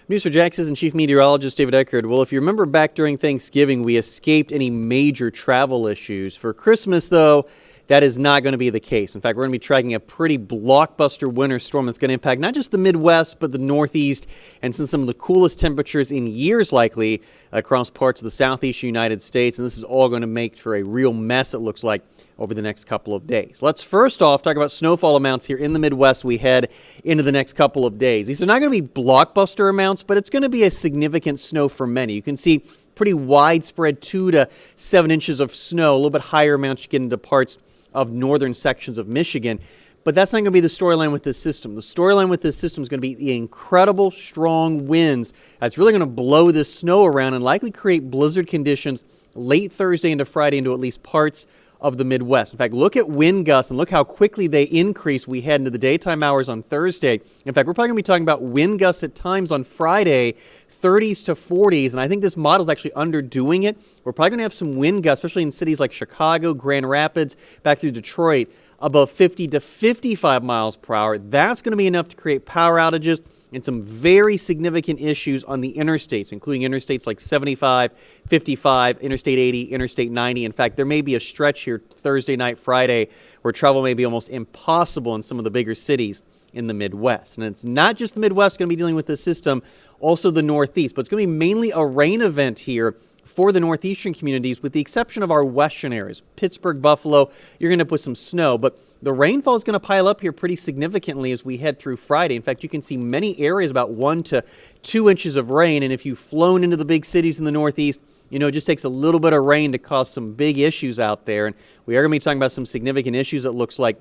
Mr. Jackson and Chief Meteorologist David Heckard. Well, if you remember back during Thanksgiving, we escaped any major travel issues. For Christmas, though, that is not going to be the case. In fact, we're going to be tracking a pretty blockbuster winter storm that's going to impact not just the Midwest, but the Northeast, and some of the coolest temperatures in years likely across parts of the Southeast United States. And this is all going to make for a real mess, it looks like, over the next couple of days. Let's first off talk about snowfall amounts here in the Midwest we head into the next couple of days. These are not going to be blockbuster amounts, but it's going to be a significant snow for many. You can see pretty widespread 2 to 7 inches of snow, a little bit higher amounts you get into parts of northern sections of Michigan. But that's not going to be the storyline with this system. The storyline with this system is going to be the incredible strong winds that's really going to blow this snow around and likely create blizzard conditions late Thursday into Friday into at least parts of the Midwest. In fact, look at wind gusts and look how quickly they increase. We head into the daytime hours on Thursday. In fact, we're probably going to be talking about wind gusts at times on Friday, 30s to 40s, and I think this model is actually underdoing it. We're probably going to have some wind gusts, especially in cities like Chicago, Grand Rapids, back through Detroit, above 50 to 55 miles per hour. That's going to be enough to create power outages and some very significant issues on the interstates, including interstates like 75, 55, Interstate 80, Interstate 90. In fact, there may be a stretch here Thursday night, Friday, where travel may be almost impossible in some of the bigger cities in the Midwest. And it's not just the Midwest going to be dealing with this system, also the Northeast. But it's going to be mainly a rain event here for the northeastern communities, with the exception of our western areas. Pittsburgh, Buffalo, you're going to put some snow, but the rainfall is going to pile up here pretty significantly as we head through Friday. In fact, you can see many areas about 1 to 2 inches of rain, and if you've flown into the big cities in the Northeast, you know, it just takes a little bit of rain to cause some big issues out there. And we are going to be talking about some significant issues, it looks like,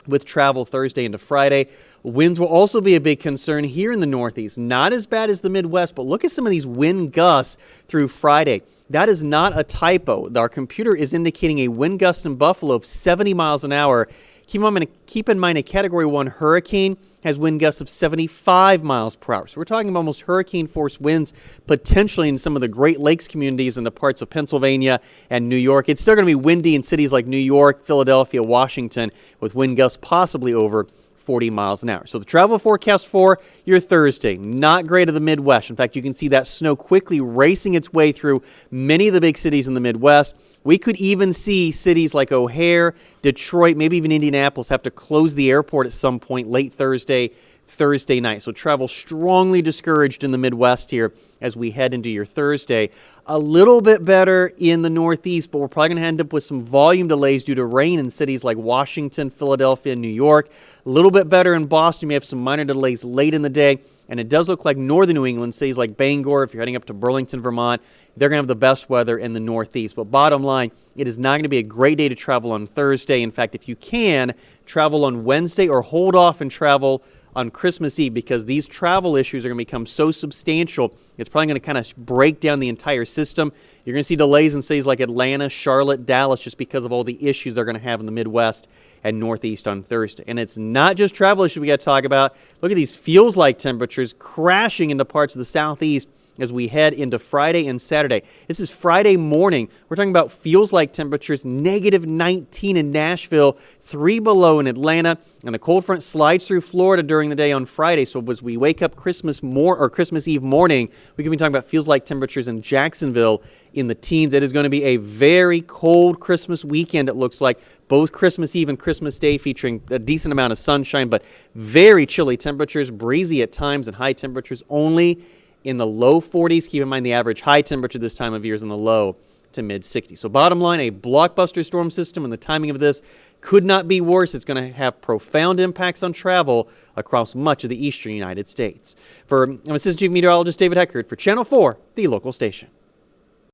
with travel Thursday into Friday. Winds will also be a big concern here in the Northeast. Not as bad as the Midwest, but look at some of these wind gusts through Friday. That is not a typo. Our computer is indicating a wind gust in Buffalo of 70 miles an hour. Keep in mind a Category 1 hurricane has wind gusts of 75 miles per hour. So we're talking about almost hurricane-force winds potentially in some of the Great Lakes communities in the parts of Pennsylvania and New York. It's still going to be windy in cities like New York, Philadelphia, Washington, with wind gusts possibly over 40 miles an hour. So the travel forecast for your Thursday, not great of the Midwest. In fact, you can see that snow quickly racing its way through many of the big cities in the Midwest. We could even see cities like O'Hare, Detroit, maybe even Indianapolis have to close the airport at some point late Thursday night. So travel strongly discouraged in the Midwest here as we head into your Thursday. A little bit better in the Northeast, but we're probably going to end up with some volume delays due to rain in cities like Washington, Philadelphia, and New York. A little bit better in Boston. You may have some minor delays late in the day. And it does look like northern New England, cities like Bangor, if you're heading up to Burlington, Vermont, they're going to have the best weather in the Northeast. But bottom line, it is not going to be a great day to travel on Thursday. In fact, if you can, travel on Wednesday or hold off and travel on Christmas Eve, because these travel issues are going to become so substantial, it's probably going to kind of break down the entire system. You're going to see delays in cities like Atlanta, Charlotte, Dallas, just because of all the issues they're going to have in the Midwest and Northeast on Thursday. And it's not just travel issues we got to talk about. Look at these feels-like temperatures crashing into parts of the Southeast as we head into Friday and Saturday. This is Friday morning. We're talking about feels-like temperatures, negative 19 in Nashville, 3 below in Atlanta, and the cold front slides through Florida during the day on Friday. So as we wake up Christmas Eve morning, we can be talking about feels-like temperatures in Jacksonville in the teens. It is going to be a very cold Christmas weekend, it looks like. Both Christmas Eve and Christmas Day featuring a decent amount of sunshine, but very chilly temperatures, breezy at times, and high temperatures only in the low 40s. Keep in mind the average high temperature this time of year is in the low to mid 60s. So bottom line, a blockbuster storm system, and the timing of this could not be worse. It's going to have profound impacts on travel across much of the eastern United States. I'm Assistant Chief Meteorologist David Heckard for Channel 4, the local station.